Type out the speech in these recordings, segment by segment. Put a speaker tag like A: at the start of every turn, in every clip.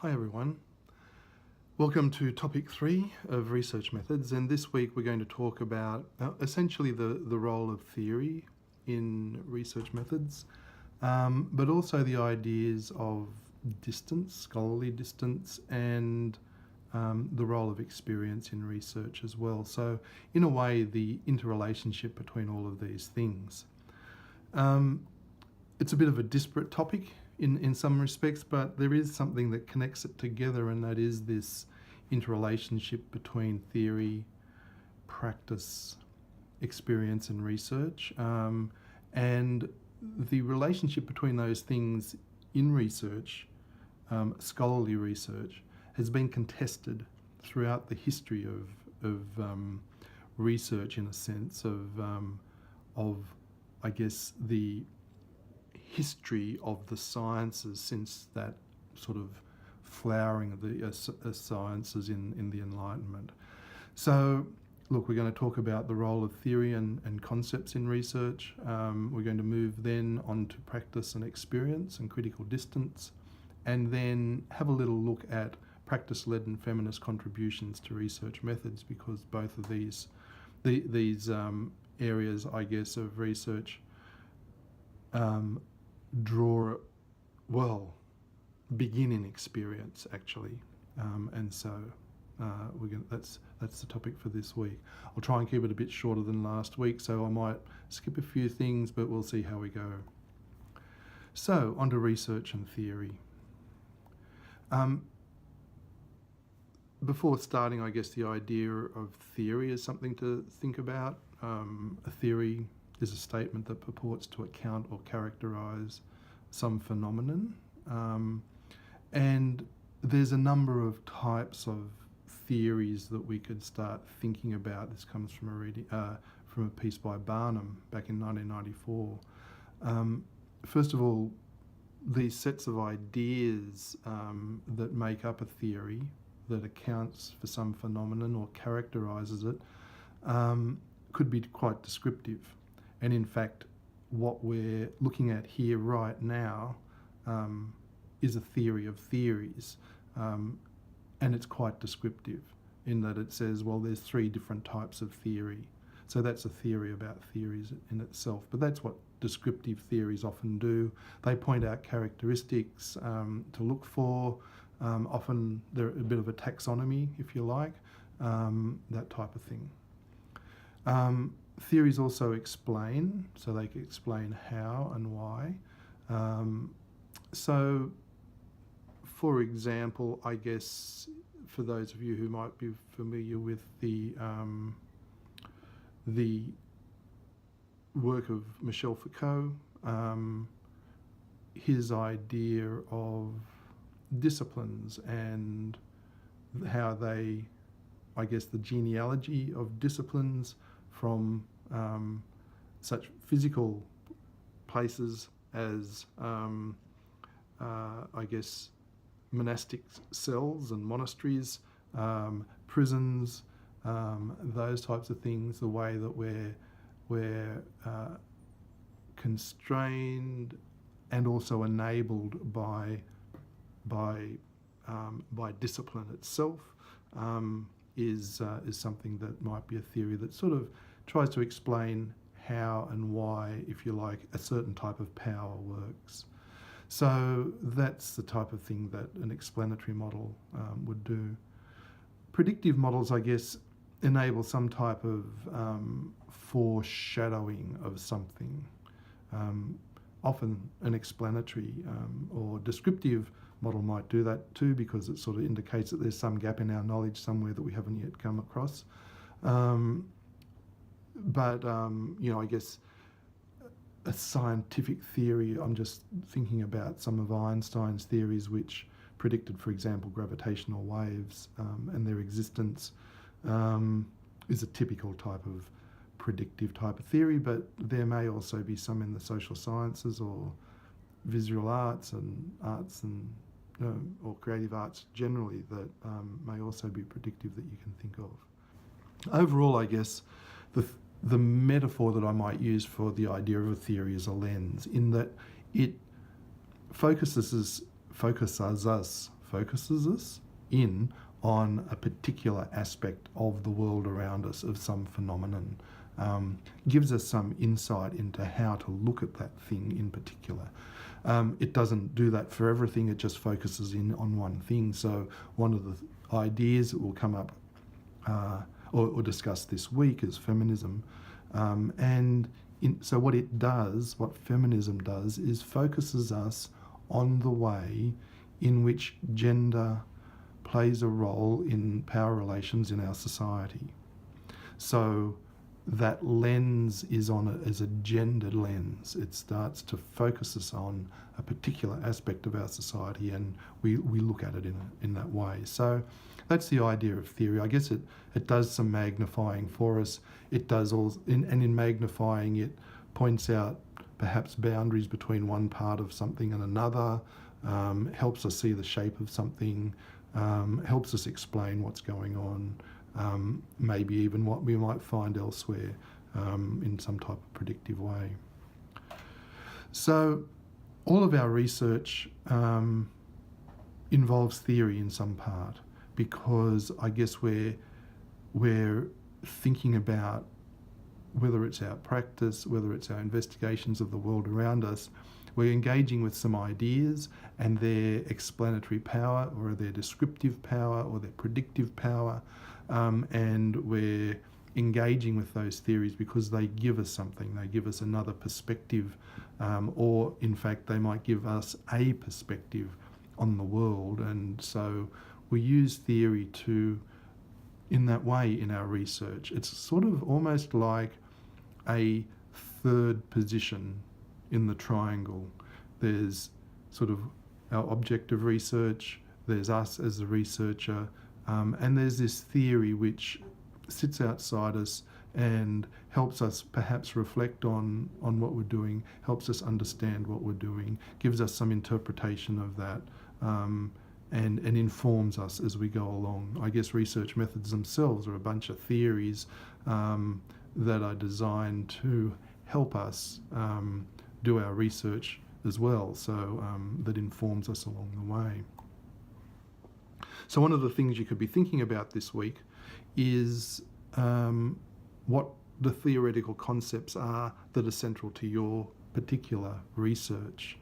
A: Hi everyone. Welcome to topic 3 of research methods, and this week we're going to talk about essentially the role of theory in research methods, but also the ideas of distance, scholarly distance, and the role of experience in research as well. So in a way, the interrelationship between all of these things. It's a bit of a disparate topic in some respects, but there is something that connects it together, and that is this interrelationship between theory, practice, experience and research. And the relationship between those things in research, scholarly research, has been contested throughout the history of research, in a sense of I guess the history of the sciences since that sort of flowering of the sciences in the Enlightenment. So look, we're going to talk about the role of theory and concepts in research. We're going to move then on to practice and experience and critical distance, and then have a little look at practice-led and feminist contributions to research methods, because both of these areas, I guess, of research begin in experience, actually, and so that's the topic for this week. I'll try and keep it a bit shorter than last week, so I might skip a few things, but we'll see how we go. So, on to research and theory. Before starting, I guess the idea of theory is something to think about. A theory is a statement that purports to account or characterise some phenomenon. And there's a number of types of theories that we could start thinking about. This comes from a piece by Barnum back in 1994. First of all, these sets of ideas that make up a theory that accounts for some phenomenon or characterises it could be quite descriptive. And in fact, what we're looking at here right now is a theory of theories, and it's quite descriptive in that it says, well, there's 3 different types of theory. So that's a theory about theories in itself. But that's what descriptive theories often do. They point out characteristics to look for. Often they're a bit of a taxonomy, if you like, that type of thing. Theories also explain, so they can explain how and why. So, for example, I guess for those of you who might be familiar with the work of Michel Foucault, his idea of disciplines and how they, I guess, the genealogy of disciplines from such physical places as, I guess, monastic cells and monasteries, prisons, those types of things, the way that we're constrained and also enabled by discipline itself, is something that might be a theory that sort of tries to explain how and why, if you like, a certain type of power works. So that's the type of thing that an explanatory model would do. Predictive models, I guess, enable some type of foreshadowing of something. Often an explanatory or descriptive model might do that too, because it sort of indicates that there's some gap in our knowledge somewhere that we haven't yet come across. But I guess a scientific theory, I'm just thinking about some of Einstein's theories which predicted, for example, gravitational waves and their existence, is a typical type of predictive type of theory, but there may also be some in the social sciences or visual arts and or creative arts generally that may also be predictive that you can think of. Overall, I guess the metaphor that I might use for the idea of a theory is a lens, in that it focuses us focuses us in on a particular aspect of the world around us, of some phenomenon. Gives us some insight into how to look at that thing in particular. It doesn't do that for everything, it just focuses in on one thing. So one of the ideas that will come up or discuss this week is feminism. So what feminism does is focuses us on the way in which gender plays a role in power relations in our society. So that lens is as a gendered lens. It starts to focus us on a particular aspect of our society, and we look at it in that way. So that's the idea of theory. I guess it does some magnifying for us. It does in magnifying it points out perhaps boundaries between one part of something and another, helps us see the shape of something, helps us explain what's going on, maybe even what we might find elsewhere in some type of predictive way. So all of our research involves theory in some part, because I guess we're thinking about whether it's our practice, whether it's our investigations of the world around us, we're engaging with some ideas and their explanatory power or their descriptive power or their predictive power, and we're engaging with those theories because they give us something. They give us another perspective, or in fact they might give us a perspective on the world. And so we use theory in that way in our research. It's sort of almost like a third position in the triangle. There's sort of our object of research, there's us as the researcher, and there's this theory which sits outside us and helps us perhaps reflect on what we're doing, helps us understand what we're doing, gives us some interpretation of that, and informs us as we go along. I guess research methods themselves are a bunch of theories that are designed to help us do our research as well, so that informs us along the way. So one of the things you could be thinking about this week is what the theoretical concepts are that are central to your particular research.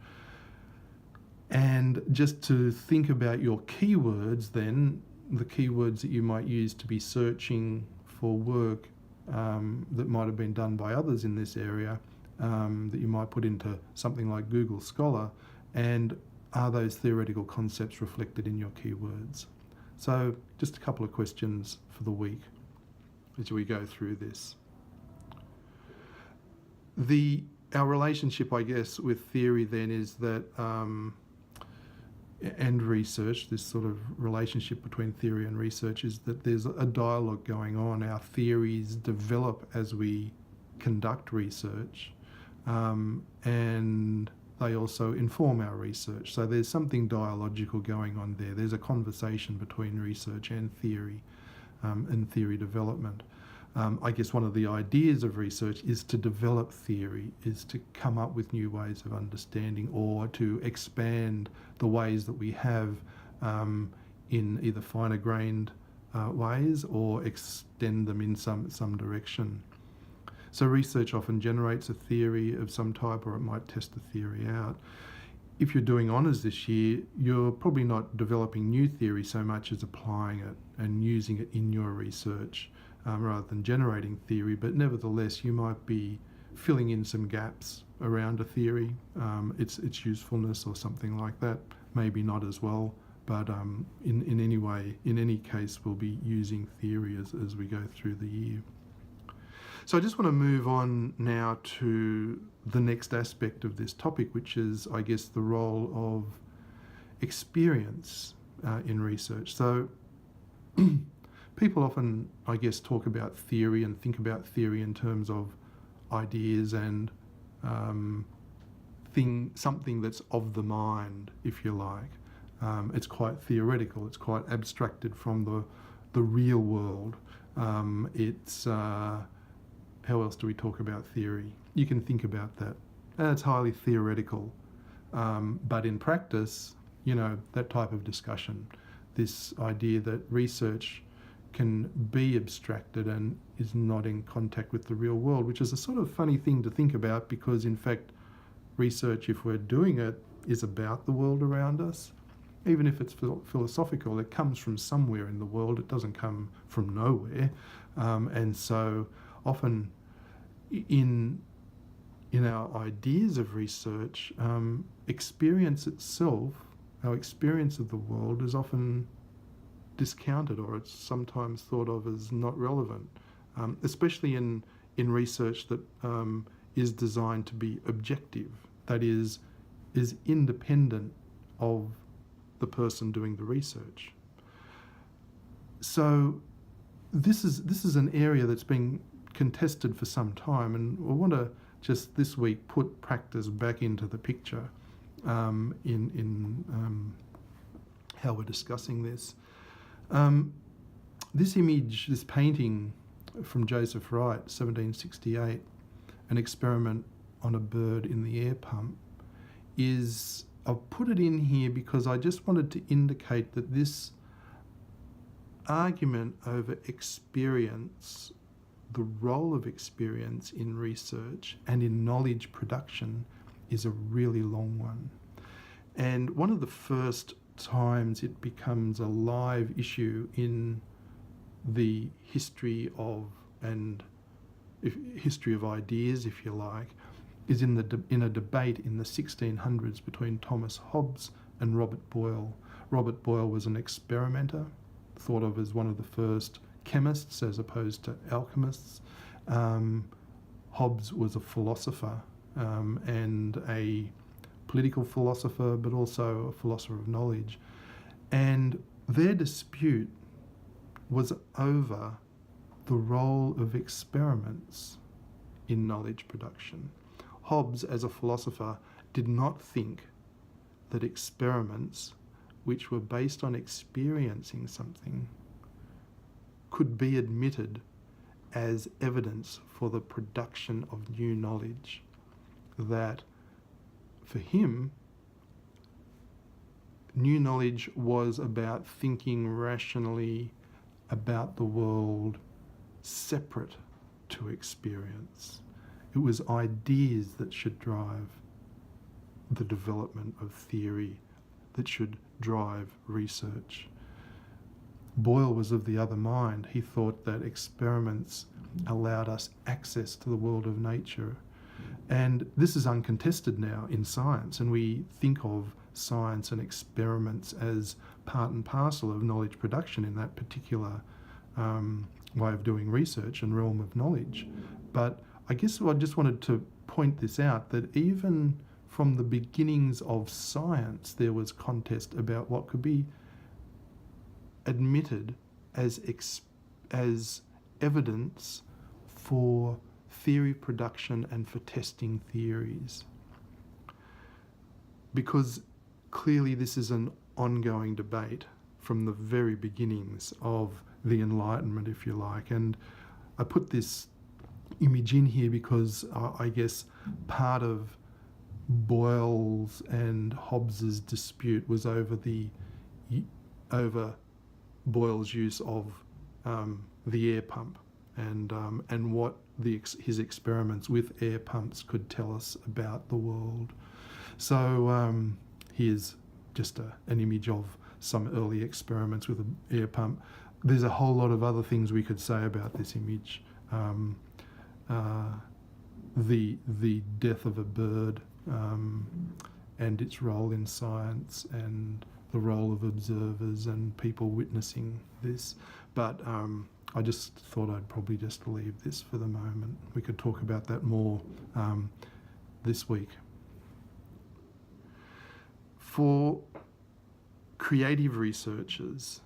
A: And just to think about your keywords then, the keywords that you might use to be searching for work that might have been done by others in this area, that you might put into something like Google Scholar, and are those theoretical concepts reflected in your keywords? So just a couple of questions for the week as we go through this. Our relationship, I guess, with theory then is that, and research, this sort of relationship between theory and research is that there's a dialogue going on. Our theories develop as we conduct research, and they also inform our research. So there's something dialogical going on there. There's a conversation between research and theory development. I guess one of the ideas of research is to develop theory, is to come up with new ways of understanding, or to expand the ways that we have in either finer grained ways or extend them in some direction. So research often generates a theory of some type, or it might test the theory out. If you're doing honours this year, you're probably not developing new theory so much as applying it and using it in your research rather than generating theory, but nevertheless you might be filling in some gaps around a theory, its usefulness or something like that. Maybe not as well, but in any way, in any case, we'll be using theory as we go through the year. So I just want to move on now to the next aspect of this topic, which is, I guess, the role of experience in research. So people often, I guess, talk about theory and think about theory in terms of ideas and something that's of the mind, if you like. It's quite theoretical. It's quite abstracted from the real world. How else do we talk about theory? You can think about that. It's highly theoretical. But in practice, that type of discussion, this idea that research can be abstracted and is not in contact with the real world, which is a sort of funny thing to think about, because in fact research, if we're doing it, is about the world around us. Even if it's philosophical, it comes from somewhere in the world. It doesn't come from nowhere. And so often in our ideas of research, experience itself, our experience of the world, is often discounted, or it's sometimes thought of as not relevant, especially in research that is designed to be objective, that is independent of the person doing the research. So this is an area that's been contested for some time, and I want to just this week put practice back into the picture in how we're discussing this. This image, this painting from Joseph Wright, 1768, an experiment on a bird in the air pump, I've put it in here because I just wanted to indicate that this argument over experience, the role of experience in research and in knowledge production, is a really long one. And one of the first times it becomes a live issue in the history of ideas, if you like, is in a debate in the 1600s between Thomas Hobbes and Robert Boyle. Robert Boyle was an experimenter, thought of as one of the first chemists as opposed to alchemists. Hobbes was a philosopher and a political philosopher, but also a philosopher of knowledge. And their dispute was over the role of experiments in knowledge production. Hobbes, as a philosopher, did not think that experiments which were based on experiencing something could be admitted as evidence for the production of new knowledge. That for him, new knowledge was about thinking rationally about the world separate to experience. It was ideas that should drive the development of theory, that should drive research. Boyle was of the other mind. He thought that experiments allowed us access to the world of nature. And this is uncontested now in science, and we think of science and experiments as part and parcel of knowledge production in that particular way of doing research and realm of knowledge. But I guess I just wanted to point this out, that even from the beginnings of science, there was contest about what could be admitted as evidence for theory production and for testing theories. Because clearly this is an ongoing debate from the very beginnings of the Enlightenment, if you like. And I put this image in here because I guess part of Boyle's and Hobbes's dispute was over Boyle's use of the air pump and what his experiments with air pumps could tell us about the world. So here's just an image of some early experiments with an air pump. There's a whole lot of other things we could say about this image. The death of a bird and its role in science, and the role of observers and people witnessing this. But I just thought I'd probably just leave this for the moment. We could talk about that more this week. For creative researchers,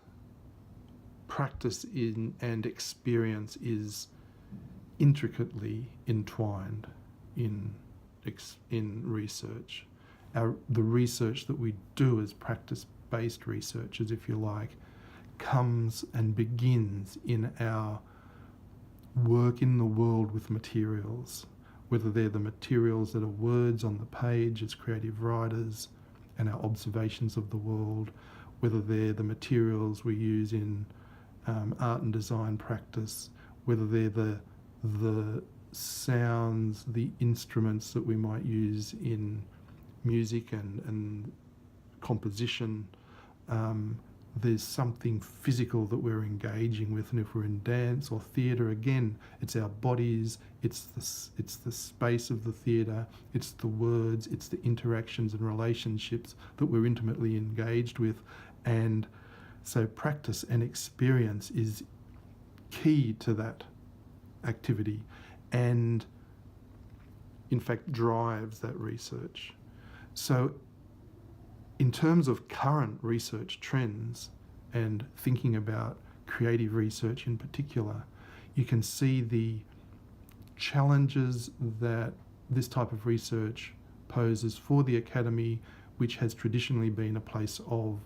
A: practice and experience is intricately entwined in research. The research that we do as practice-based researchers, if you like, comes and begins in our work in the world with materials, whether they're the materials that are words on the page as creative writers, and our observations of the world, whether they're the materials we use in art and design practice, whether they're the sounds, the instruments that we might use in music and composition. There's something physical that we're engaging with, and if we're in dance or theatre, again, it's our bodies, it's the space of the theatre, it's the words, it's the interactions and relationships that we're intimately engaged with. And so practice and experience is key to that activity, and in fact drives that research. So in terms of current research trends and thinking about creative research in particular, you can see the challenges that this type of research poses for the academy, which has traditionally been a place of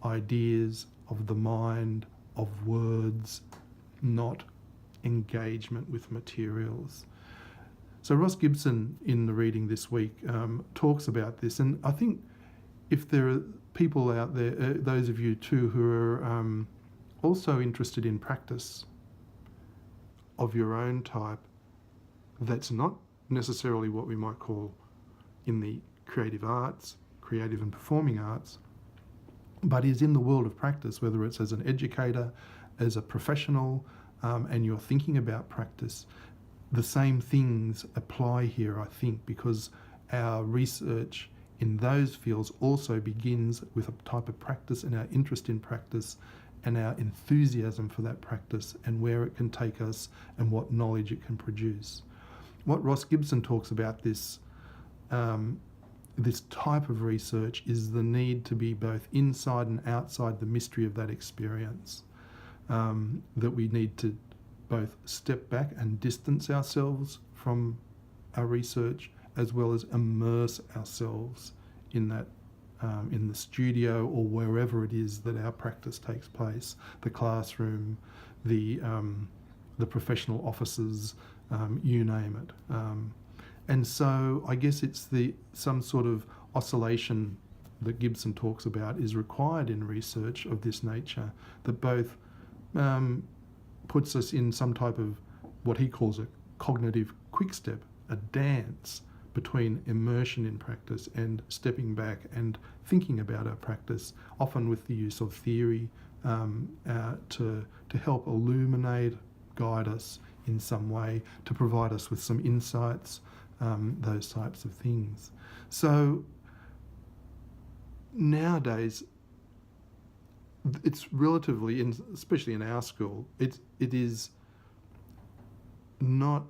A: ideas, of the mind, of words, not engagement with materials. So Ross Gibson, in the reading this week, talks about this, and I think if there are people out there, those of you too, who are also interested in practice of your own type, that's not necessarily what we might call in the creative arts, creative and performing arts, but is in the world of practice, whether it's as an educator, as a professional, and you're thinking about practice, the same things apply here, I think, because our research in those fields also begins with a type of practice and our interest in practice and our enthusiasm for that practice and where it can take us and what knowledge it can produce. What Ross Gibson talks about this type of research is the need to be both inside and outside the mystery of that experience, that we need to both step back and distance ourselves from our research, as well as immerse ourselves in that, in the studio or wherever it is that our practice takes place, the classroom, the professional offices, you name it. And so I guess it's some sort of oscillation that Gibson talks about is required in research of this nature, that both puts us in some type of what he calls a cognitive quickstep, a dance between immersion in practice and stepping back and thinking about our practice, often with the use of theory to help illuminate, guide us in some way, to provide us with some insights, those types of things. So nowadays, it's relatively, especially in our school, it is not,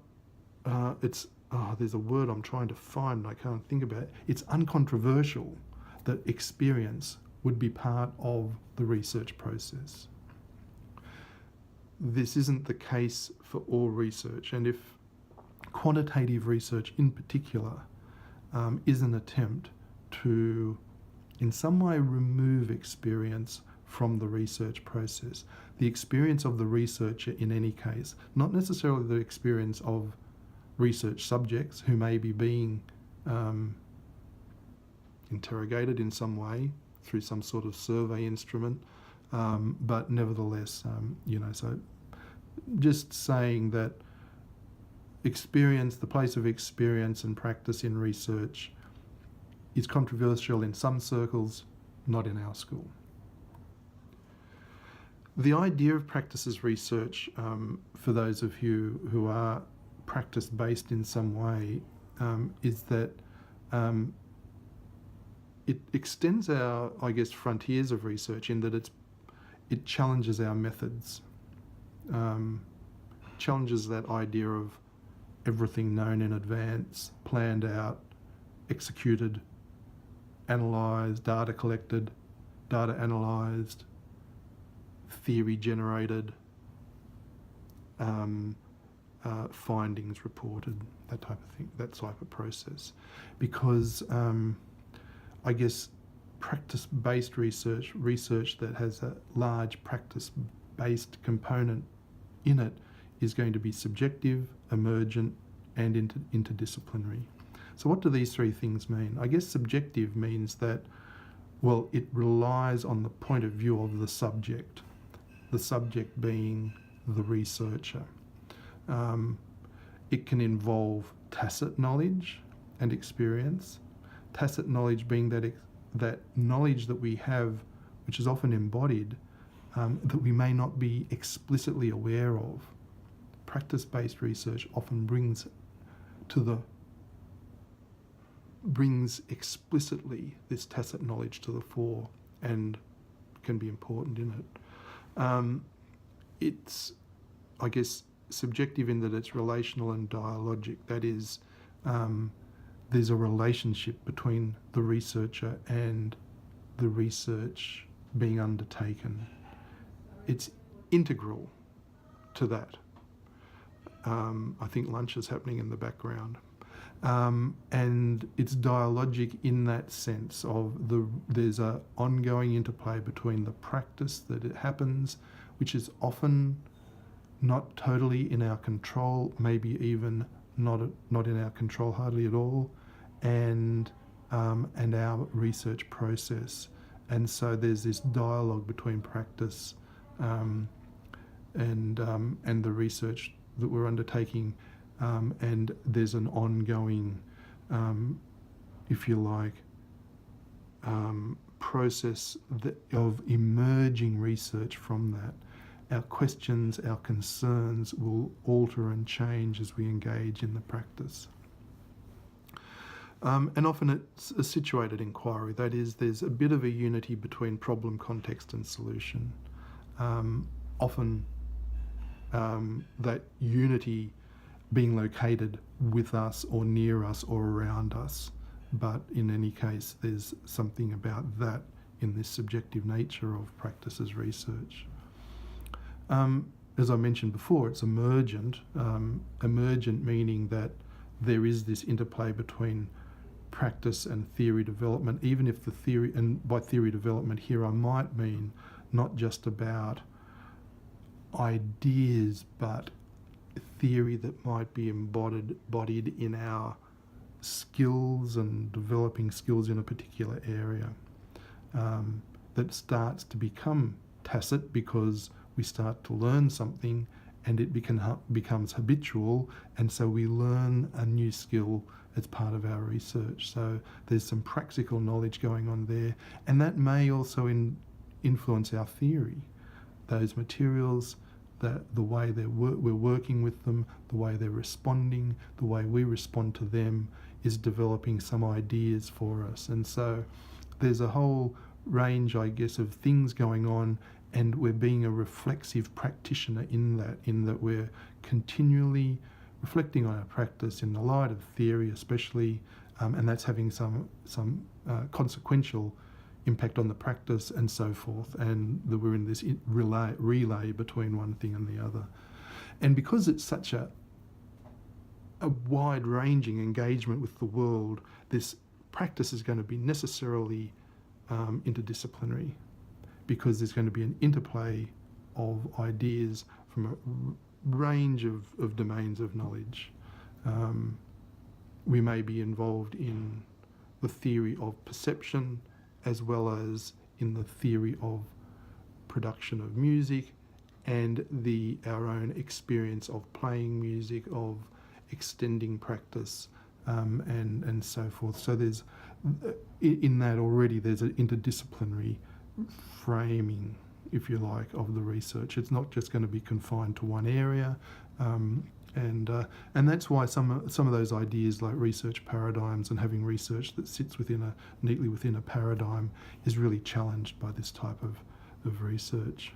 A: there's a word I'm trying to find and I can't think about it. It's uncontroversial that experience would be part of the research process. This isn't the case for all research, and if quantitative research in particular is an attempt to in some way remove experience from the research process, the experience of the researcher in any case, not necessarily the experience of research subjects who may be being interrogated in some way through some sort of survey instrument, but nevertheless, so just saying that experience, the place of experience and practice in research is controversial in some circles, not in our school. The idea of practice as research, for those of you who are practice-based in some way, is that it extends our, frontiers of research in that it challenges our methods, challenges that idea of everything known in advance, planned out, executed, analysed, data collected, data analysed, theory generated, findings reported, that type of thing, that type of process. Because practice-based research that has a large practice-based component in it is going to be subjective, emergent, and interdisciplinary. So what do these three things mean? I guess subjective means that, well, it relies on the point of view of the subject being the researcher. It can involve tacit knowledge and experience. Tacit knowledge being that knowledge that we have, which is often embodied, that we may not be explicitly aware of. Practice-based research often brings explicitly this tacit knowledge to the fore and can be important in it. It's, I guess, subjective in that it's relational and dialogic. That is, there's a relationship between the researcher and the research being undertaken. It's integral to that. I think lunch is happening in the background. And it's dialogic in that sense of there's an ongoing interplay between the practice that it happens, which is often not totally in our control, maybe even not in our control hardly at all, and our research process. And so there's this dialogue between practice and the research that we're undertaking, and there's an ongoing, if you like, process of emerging research from that. Our questions, our concerns will alter and change as we engage in the practice. And often it's a situated inquiry. That is, there's a bit of a unity between problem, context and solution. Often that unity being located with us or near us or around us. But in any case, there's something about that in this subjective nature of practice as research. As I mentioned before, it's emergent. Emergent meaning that there is this interplay between practice and theory development, even if the theory, and by theory development here I might mean not just about ideas, but theory that might be embodied in our skills and developing skills in a particular area, that starts to become tacit because we start to learn something and it becomes habitual, and so we learn a new skill as part of our research. So there's some practical knowledge going on there, and that may also influence our theory. Those materials, the way we're working with them, the way they're responding, the way we respond to them is developing some ideas for us. And so there's a whole range, I guess, of things going on, and we're being a reflexive practitioner in that we're continually reflecting on our practice in the light of theory especially, and that's having some consequential impact on the practice and so forth, and that we're in this relay between one thing and the other. And because it's such a wide-ranging engagement with the world, this practice is going to be necessarily interdisciplinary, because there's going to be an interplay of ideas from a range of domains of knowledge. We may be involved in the theory of perception, as well as in the theory of production of music, and our own experience of playing music, of extending practice, and so forth. So there's, in that already, there's an interdisciplinary framing, if you like, of the research. It's not just going to be confined to one area, and that's why some of those ideas like research paradigms and having research that sits neatly within a paradigm is really challenged by this type of research.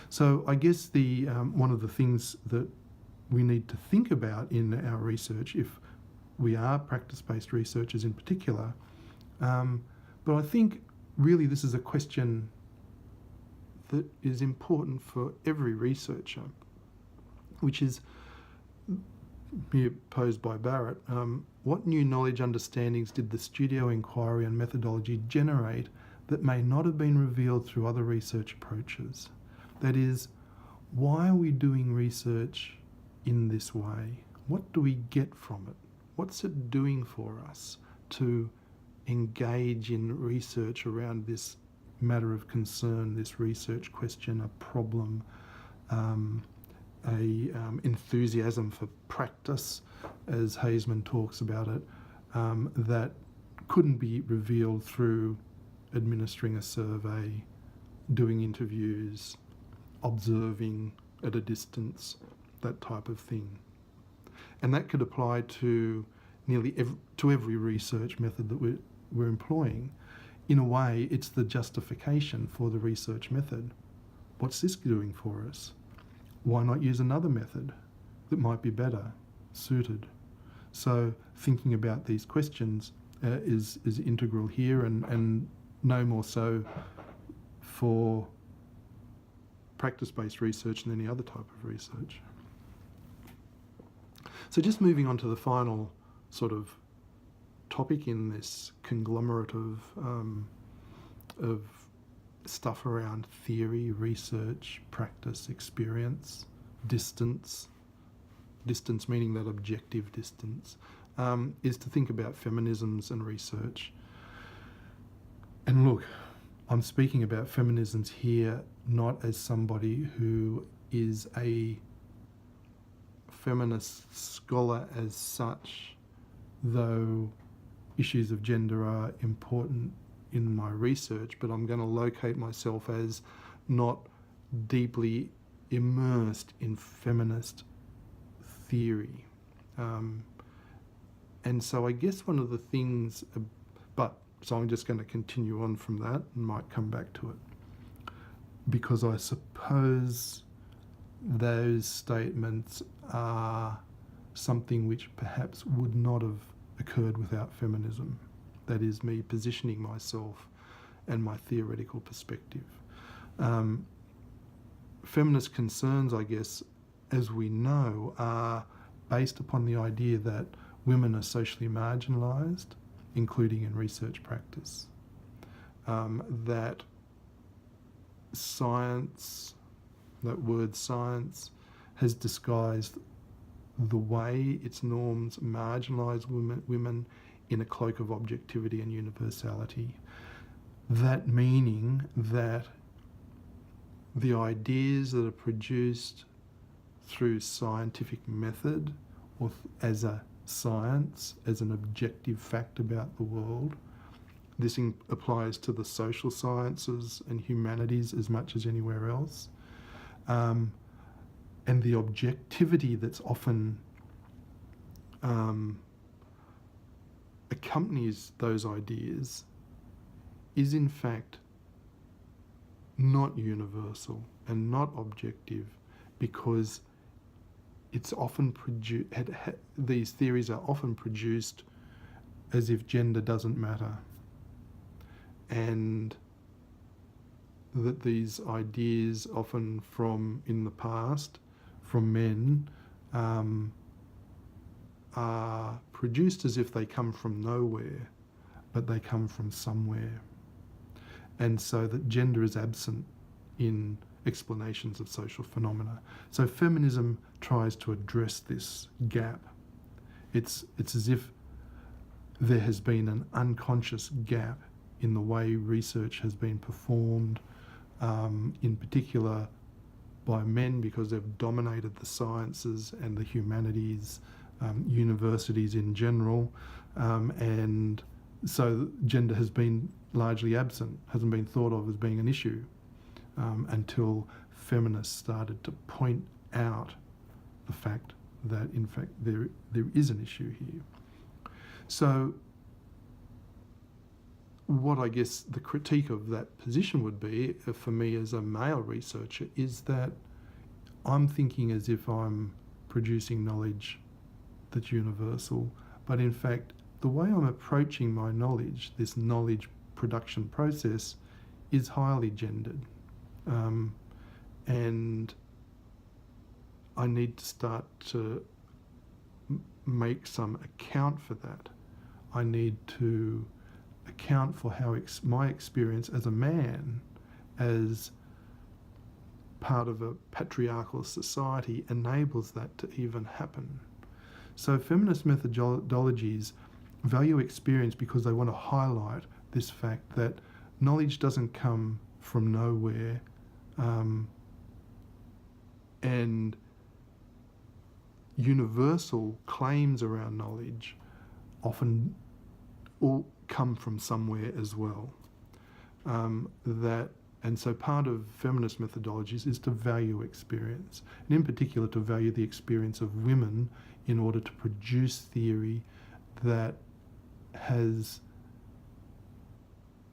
A: So I guess one of the things that we need to think about in our research, if we are practice-based researchers in particular, but I think really this is a question that is important for every researcher, which is here posed by Barrett. What new knowledge understandings did the studio inquiry and methodology generate that may not have been revealed through other research approaches? That is, why are we doing research in this way? What do we get from it? What's it doing for us to engage in research around this matter of concern, this research question, a problem, enthusiasm for practice, as Haseman talks about it, that couldn't be revealed through administering a survey, doing interviews, observing at a distance, that type of thing. And that could apply to nearly every research method that we're employing. In a way, it's the justification for the research method. What's this doing for us? Why not use another method that might be better suited? So thinking about these questions is integral here, and no more so for practice-based research than any other type of research. So just moving on to the final sort of topic in this conglomerate of stuff around theory, research, practice, experience, distance meaning that objective distance, is to think about feminisms and research. And look, I'm speaking about feminisms here not as somebody who is a feminist scholar as such, though issues of gender are important in my research, but I'm going to locate myself as not deeply immersed in feminist theory. And so I guess one of the things, so I'm just going to continue on from that and might come back to it, because I suppose those statements are something which perhaps would not have occurred without feminism. That is, me positioning myself and my theoretical perspective. Feminist concerns, I guess, as we know, are based upon the idea that women are socially marginalised, including in research practice. That science, that word science, has disguised the way its norms marginalise women in a cloak of objectivity and universality. That meaning that the ideas that are produced through scientific method or as a science, as an objective fact about the world, this applies to the social sciences and humanities as much as anywhere else. And the objectivity that's often accompanies those ideas is in fact not universal and not objective, because it's often these theories are often produced as if gender doesn't matter, and that these ideas often in the past from men are produced as if they come from nowhere, but they come from somewhere. And so that gender is absent in explanations of social phenomena. So feminism tries to address this gap. It's as if there has been an unconscious gap in the way research has been performed, in particular by men, because they've dominated the sciences and the humanities, universities in general, and so gender has been largely absent, hasn't been thought of as being an issue, until feminists started to point out the fact that in fact there is an issue here. So what I guess the critique of that position would be, for me as a male researcher, is that I'm thinking as if I'm producing knowledge that's universal, but in fact the way I'm approaching my knowledge, this knowledge production process, is highly gendered. And I need to start to make some account for that. I need to account for how my experience as a man, as part of a patriarchal society, enables that to even happen. So feminist methodologies value experience because they want to highlight this fact that knowledge doesn't come from nowhere, and universal claims around knowledge often all come from somewhere as well. And so part of feminist methodologies is to value experience, and in particular to value the experience of women in order to produce theory that has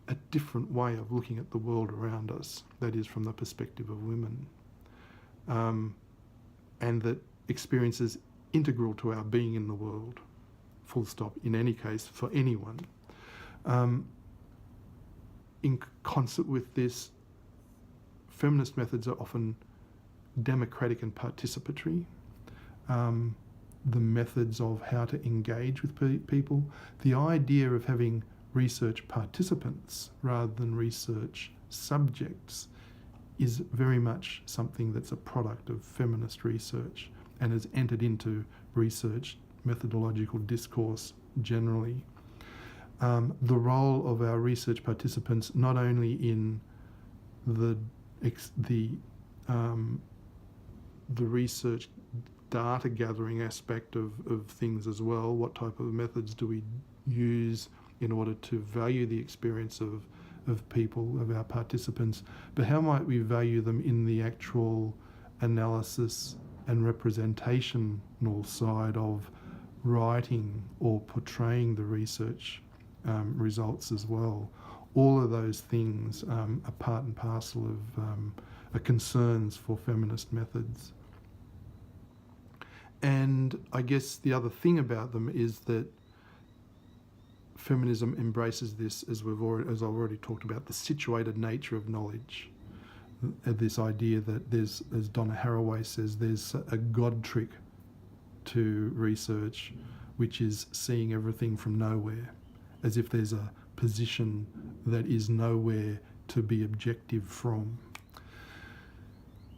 A: a different way of looking at the world around us, that is from the perspective of women, and that experience is integral to our being in the world, full stop, in any case, for anyone. In concert with this, feminist methods are often democratic and participatory. The methods of how to engage with people, the idea of having research participants rather than research subjects is very much something that's a product of feminist research and has entered into research methodological discourse generally. The role of our research participants, not only in the research data gathering aspect of things as well, what type of methods do we use in order to value the experience of people, of our participants, but how might we value them in the actual analysis and representational side of writing or portraying the research results as well. All of those things are part and parcel of concerns for feminist methods. And I guess the other thing about them is that feminism embraces this, as I've already talked about, the situated nature of knowledge. This idea that there's, as Donna Haraway says, there's a God trick to research, which is seeing everything from nowhere, as if there's a position that is nowhere to be objective from.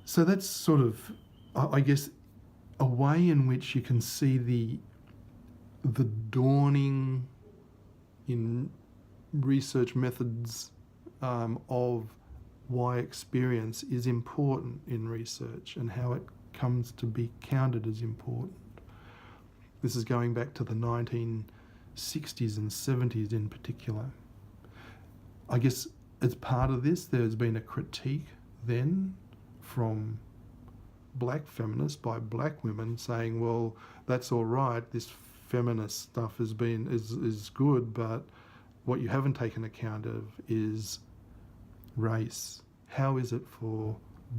A: So that's sort of, I guess, a way in which you can see the dawning in research methods of why experience is important in research and how it comes to be counted as important. This is going back to the 1960s and 70s in particular. I guess as part of this, there's been a critique then from black feminists by black women saying, well, that's all right, this feminist stuff is good, but what you haven't taken account of is race. How is it for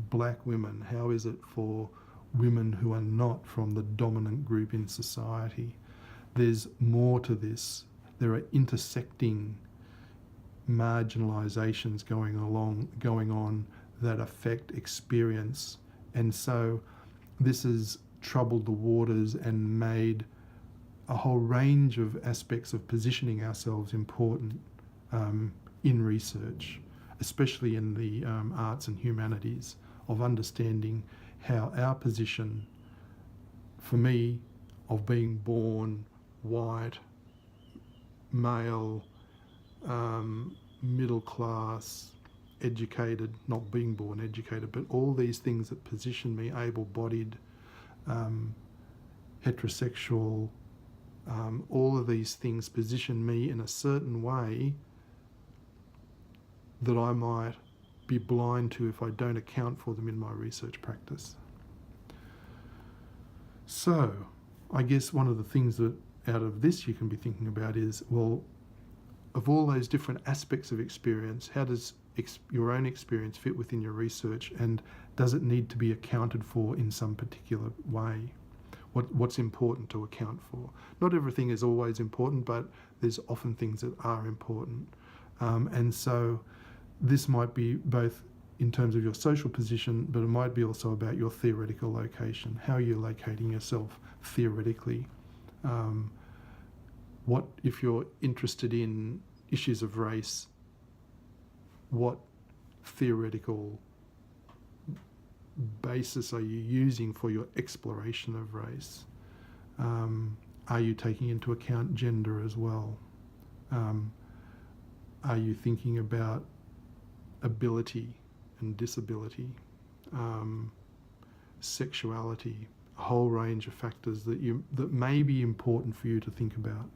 A: black women? How is it for women who are not from the dominant group in society? There's more to this. There are intersecting marginalizations going on that affect experience. And so this has troubled the waters and made a whole range of aspects of positioning ourselves important in research, especially in the arts and humanities, of understanding how our position, for me, of being born white, male, middle class, educated, not being born educated, but all these things that position me able-bodied, heterosexual, all of these things position me in a certain way that I might be blind to if I don't account for them in my research practice. So, I guess one of the things that out of this you can be thinking about is, well, of all those different aspects of experience, how does your own experience fit within your research, and does it need to be accounted for in some particular way? What's important to account for? Not everything is always important, but there's often things that are important. And so this might be both in terms of your social position, but it might be also about your theoretical location, how you're locating yourself theoretically. What if you're interested in issues of race, what theoretical basis are you using for your exploration of race? Are you taking into account gender as well? Are you thinking about ability and disability, sexuality, a whole range of factors that may be important for you to think about?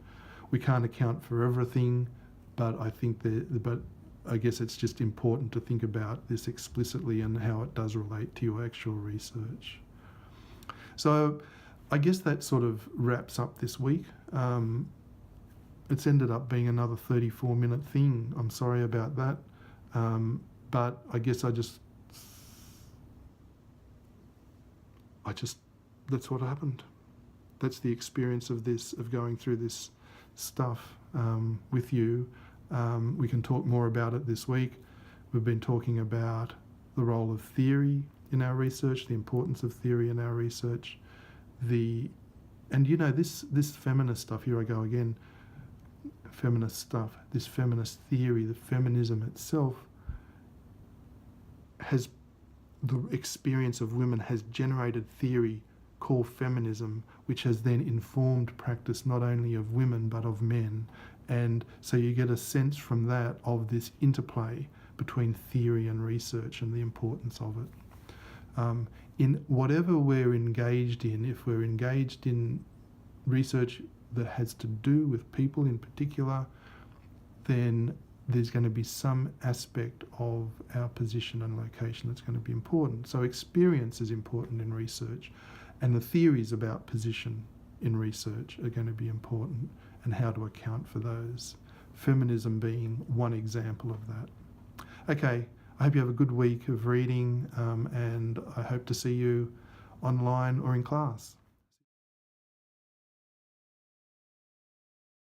A: We can't account for everything, but I guess it's just important to think about this explicitly and how it does relate to your actual research. So I guess that sort of wraps up this week. It's ended up being another 34-minute thing. I'm sorry about that. But I guess that's what happened. That's the experience of going through this stuff with you. We can talk more about it this week. We've been talking about the role of theory in our research, the importance of theory in our research, this feminist stuff, here I go again, feminist stuff, this feminist theory, the feminism itself, the experience of women has generated theory called feminism, which has then informed practice not only of women but of men. And so you get a sense from that of this interplay between theory and research and the importance of it. In whatever we're engaged in, if we're engaged in research that has to do with people in particular, then there's going to be some aspect of our position and location that's going to be important. So experience is important in research, and the theories about position in research are going to be important, and how to account for those. Feminism being one example of that. Okay, I hope you have a good week of reading, and I hope to see you online or in class.